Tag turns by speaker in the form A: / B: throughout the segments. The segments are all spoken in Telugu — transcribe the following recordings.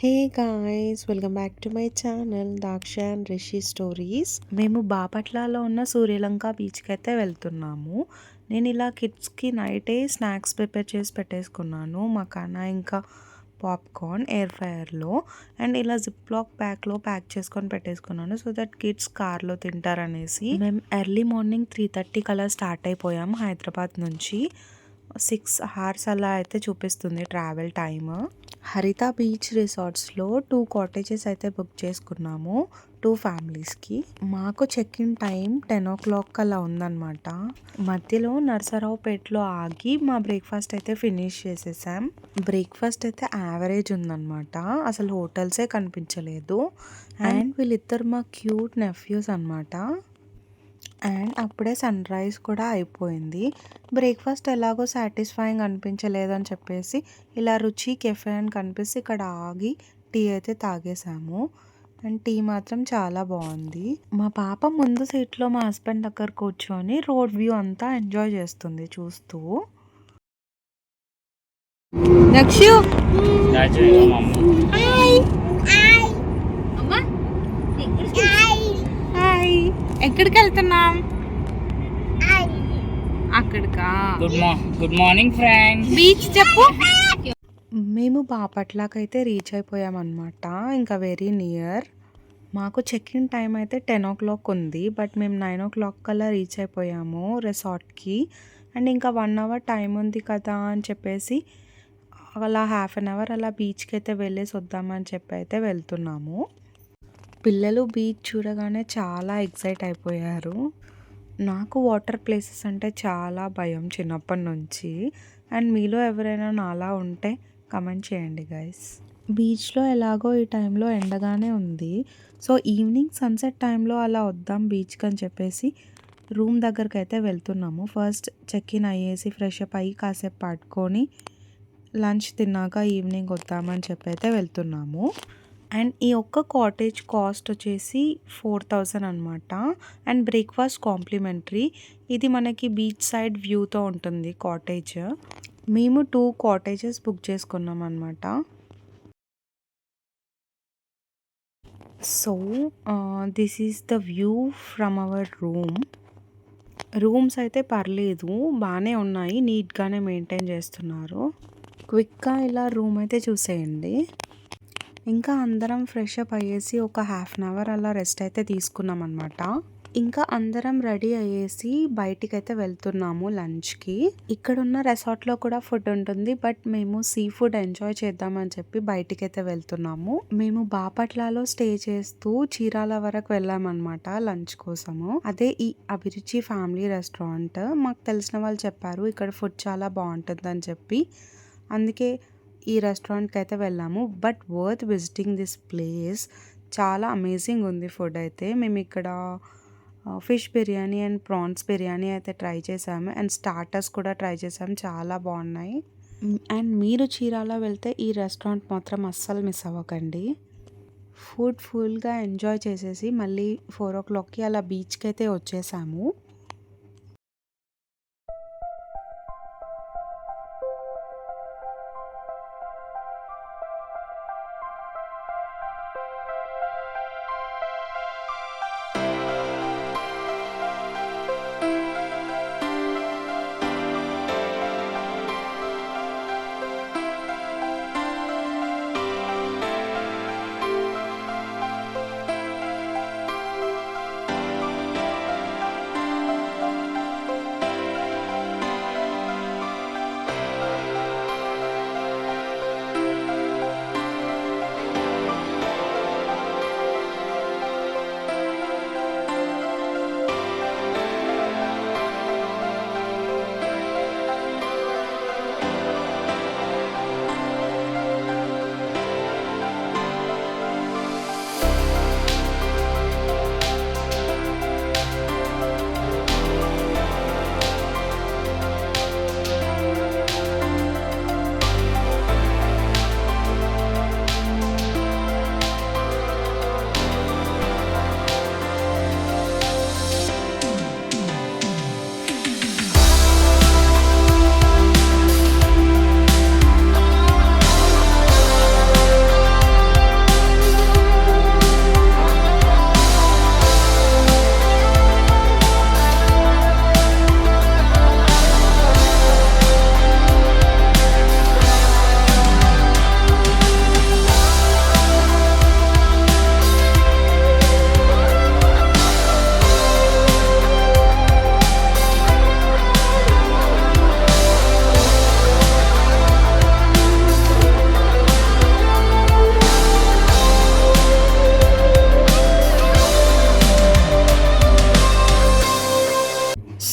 A: Hey guys, welcome back to my channel దాక్ష అండ్ రిషి స్టోరీస్. మేము బాపట్లలో ఉన్న సూర్యలంక బీచ్కి అయితే వెళ్తున్నాము. నేను ఇలా కిడ్స్కి నైటే స్నాక్స్ ప్రిపేర్ చేసి పెట్టేసుకున్నాను. మకానా ఇంకా పాప్కార్న్ ఎయిర్ ఫ్రైయర్లో అండ్ ఇలా జిప్ లాక్ బ్యాగ్లో ప్యాక్ చేసుకొని పెట్టేసుకున్నాను సో దట్ కిడ్స్ కార్లో తింటారనేసి. మేము ఎర్లీ మార్నింగ్ 3:30 కల్లా స్టార్ట్ అయిపోయాము హైదరాబాద్ నుంచి. 6 hours అలా అయితే చూపిస్తుంది ట్రావెల్ టైమ్. హరిత బీచ్ రిసార్ట్స్లో 2 కాటేజెస్ అయితే బుక్ చేసుకున్నాము 2 ఫ్యామిలీస్కి. మాకు చెక్ ఇన్ టైం 10 o'clock అలా ఉందన్నమాట. మధ్యలో నర్సరావుపేటలో ఆగి మా బ్రేక్ఫాస్ట్ అయితే ఫినిష్ చేసేసాం. బ్రేక్ఫాస్ట్ అయితే యావరేజ్ ఉందన్నమాట, అసలు హోటల్సే కనిపించలేదు. అండ్ వీళ్ళిద్దరు మా క్యూట్ నెఫ్యూస్ అనమాట. అండ్ అప్పుడే సన్ రైజ్ కూడా అయిపోయింది. బ్రేక్ఫాస్ట్ ఎలాగో సాటిస్ఫైయింగ్ అనిపించలేదు అని చెప్పేసి ఇలా రుచి కెఫే అని కనిపిస్తే ఇక్కడ ఆగి టీ అయితే తాగేసాము. అండ్ టీ మాత్రం చాలా బాగుంది. మా పాప ముందు సీట్లో మా హస్బెండ్ దగ్గర కూర్చొని రోడ్ వ్యూ అంతా ఎంజాయ్ చేస్తుంది చూస్తూ.
B: దక్షు హాయ్, ఎక్కడికి వెళ్తున్నాం? అక్కడికా?
C: Good morning friends.
B: బీచ్ చెప్పు.
A: మేము బాపట్లకైతే రీచ్ అయిపోయామన్నమాట, ఇంకా వెరీ నియర్. మాకు చెక్ ఇన్ టైం అయితే 10 o'clock ఉంది, బట్ మేము 9 o'clock కల్లా రీచ్ అయిపోయాము రిసార్ట్కి. అండ్ ఇంకా 1 hour టైం ఉంది కదా అని చెప్పేసి అలా హాఫ్ అన్ అవర్ అలా బీచ్కి అయితే వెళ్ళేసి వద్దామని చెప్పి అయితే వెళ్తున్నాము. పిల్లలు బీచ్ చూడగానే చాలా ఎక్సైట్ అయిపోయారు. నాకు వాటర్ ప్లేసెస్ అంటే చాలా భయం చిన్నప్పటి నుంచి. అండ్ మీలో ఎవరైనా నాలా ఉంటే కమెంట్ చేయండి గైస్. బీచ్లో ఎలాగో ఈ టైంలో ఎండగానే ఉంది, సో ఈవినింగ్ సన్సెట్ టైంలో అలా వద్దాం బీచ్కి అని చెప్పేసి రూమ్ దగ్గరికి అయితే వెళ్తున్నాము. ఫస్ట్ చెక్ ఇన్ అయ్యేసి ఫ్రెష్ అప్ అయ్యి కాసేపు పడుకొని లంచ్ తిన్నాక ఈవినింగ్ వద్దామని చెప్పి అయితే వెళ్తున్నాము. అండ్ ఈ ఒక్క కాటేజ్ కాస్ట్ వచ్చేసి 4,000 అనమాట. And breakfast complimentary. ఇది మనకి బీచ్ సైడ్ వ్యూతో ఉంటుంది కాటేజ్. మేము 2 కాటేజెస్ బుక్ చేసుకున్నాం అనమాట. So this is the view from our room. Rooms అయితే పర్లేదు, బాగానే ఉన్నాయి, నీట్గానే మెయింటైన్ చేస్తున్నారు. క్విక్గా ఇలా రూమ్ అయితే చూసేయండి. ఇంకా అందరం ఫ్రెష్ అప్ అయ్యేసి ఒక హాఫ్ అన్ అవర్ అలా రెస్ట్ అయితే తీసుకున్నాం అనమాట. ఇంకా అందరం రెడీ అయ్యేసి బయటికి అయితే వెళ్తున్నాము లంచ్కి. ఇక్కడున్న రెసార్ట్లో కూడా ఫుడ్ ఉంటుంది, బట్ మేము సీ ఫుడ్ ఎంజాయ్ చేద్దామని చెప్పి బయటికి అయితే వెళ్తున్నాము. మేము బాపట్లలో స్టే చేస్తూ చీరాల వరకు వెళ్ళామన్నమాట లంచ్ కోసము. అదే ఈ అభిరుచి ఫ్యామిలీ రెస్టారెంట్. మాకు తెలిసిన వాళ్ళు చెప్పారు ఇక్కడ ఫుడ్ చాలా బాగుంటుంది అని చెప్పి, అందుకే ఈ రెస్టారెంట్కి అయితే వెళ్ళాము. But worth visiting this place. చాలా అమేజింగ్ ఉంది ఫుడ్ అయితే. మేము ఇక్కడ fish biryani and prawns biryani అయితే ట్రై చేసాము. అండ్ స్టార్టర్స్ కూడా ట్రై చేసాము, చాలా బాగున్నాయి. అండ్ మీరు చీరాల వెళ్తే ఈ రెస్టారెంట్ మాత్రం అస్సలు మిస్ అవ్వకండి. ఫుడ్ ఫుల్గా ఎంజాయ్ చేసేసి మళ్ళీ 4 o'clockకి అలా బీచ్కి అయితే వచ్చేసాము.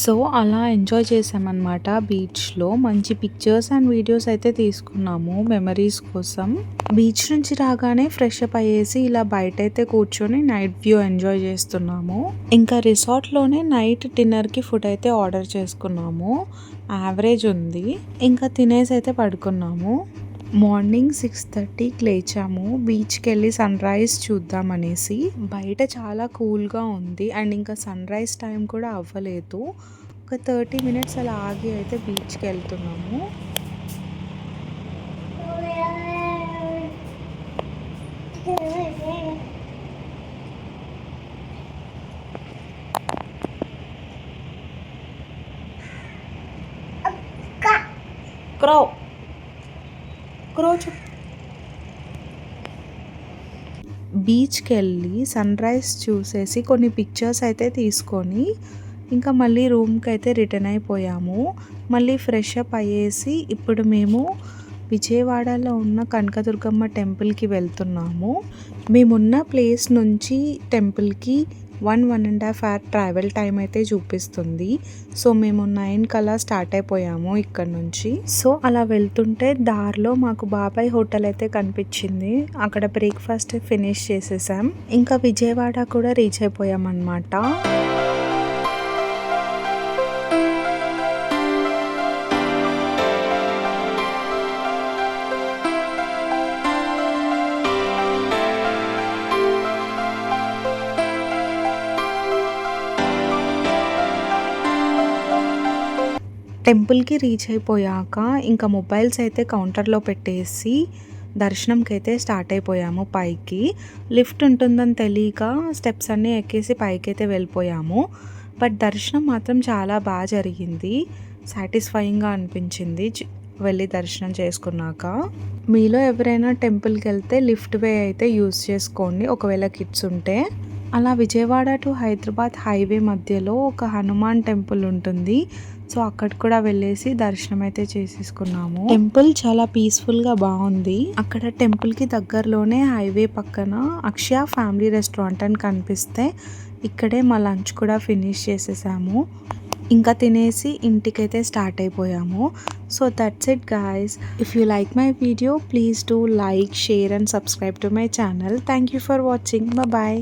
A: సో అలా ఎంజాయ్ చేసామన్నమాట బీచ్లో. మంచి పిక్చర్స్ అండ్ వీడియోస్ అయితే తీసుకున్నాము మెమరీస్ కోసం. బీచ్ నుంచి రాగానే ఫ్రెష్ అప్ అయ్యేసి ఇలా బయట అయితే కూర్చొని నైట్ వ్యూ ఎంజాయ్ చేస్తున్నాము. ఇంకా రిసార్ట్లోనే నైట్ డిన్నర్కి ఫుడ్ అయితే ఆర్డర్ చేసుకున్నాము. యావరేజ్ ఉంది. ఇంకా తినేసి అయితే పడుకున్నాము. మార్నింగ్ 6:30కి లేచాము. బీచ్కి వెళ్ళి సన్ రైజ్ చూద్దామనేసి. బయట చాలా కూల్గా ఉంది అండ్ ఇంకా సన్ రైజ్ టైం కూడా అవ్వలేదు. ఒక 30 మినిట్స్ అలా ఆగి అయితే బీచ్కి వెళ్తున్నాము. క్రో క్రోచు బీచ్కి వెళ్ళి సన్ రైజ్ చూసేసి కొన్ని పిక్చర్స్ అయితే తీసుకొని ఇంకా మళ్ళీ రూమ్కి అయితే రిటర్న్ అయిపోయాము. మళ్ళీ ఫ్రెష్ అప్ అయ్యేసి ఇప్పుడు మేము విజయవాడలో ఉన్న కనకదుర్గమ్మ టెంపుల్కి వెళ్తున్నాము. మేమున్న ప్లేస్ నుంచి టెంపుల్కి 1.5 hour ట్రావెల్ టైం అయితే చూపిస్తుంది. సో మేము 9 కల్లా స్టార్ట్ అయిపోయాము ఇక్కడ నుంచి. సో అలా వెళ్తుంటే దారిలో మాకు బాబాయ్ హోటల్ అయితే కనిపించింది. అక్కడ బ్రేక్ఫాస్ట్ ఫినిష్ చేసేసాం. ఇంకా విజయవాడ కూడా రీచ్ అయిపోయాం అన్నమాట. టెంపుల్కి రీచ్ అయిపోయాక ఇంకా మొబైల్స్ అయితే కౌంటర్లో పెట్టేసి దర్శనంకి అయితే స్టార్ట్ అయిపోయాము పైకి. లిఫ్ట్ ఉంటుందని తెలియక స్టెప్స్ అన్నీ ఎక్కేసి పైకి అయితే వెళ్ళిపోయాము. బట్ దర్శనం మాత్రం చాలా బాగా జరిగింది. సాటిస్ఫైయింగ్గా అనిపించింది వెళ్ళి దర్శనం చేసుకున్నాక. మీలో ఎవరైనా టెంపుల్కి వెళ్తే లిఫ్ట్ వే అయితే యూస్ చేసుకోండి ఒకవేళ కిడ్స్ ఉంటే. అలా విజయవాడ టు హైదరాబాద్ హైవే మధ్యలో ఒక హనుమాన్ టెంపుల్ ఉంటుంది. సో అక్కడ కూడా వెళ్ళేసి దర్శనం అయితే చేసేసుకున్నాము. టెంపుల్ చాలా పీస్ఫుల్గా బాగుంది. అక్కడ టెంపుల్కి దగ్గరలోనే హైవే పక్కన అక్షయ ఫ్యామిలీ రెస్టారెంట్ అని కనిపిస్తే ఇక్కడే మా లంచ్ కూడా ఫినిష్ చేసేసాము. ఇంకా తినేసి ఇంటికైతే స్టార్ట్ అయిపోయాము. So that's it guys. If you like my video, please do like, share and subscribe to my channel. Thank you for watching. Bye bye.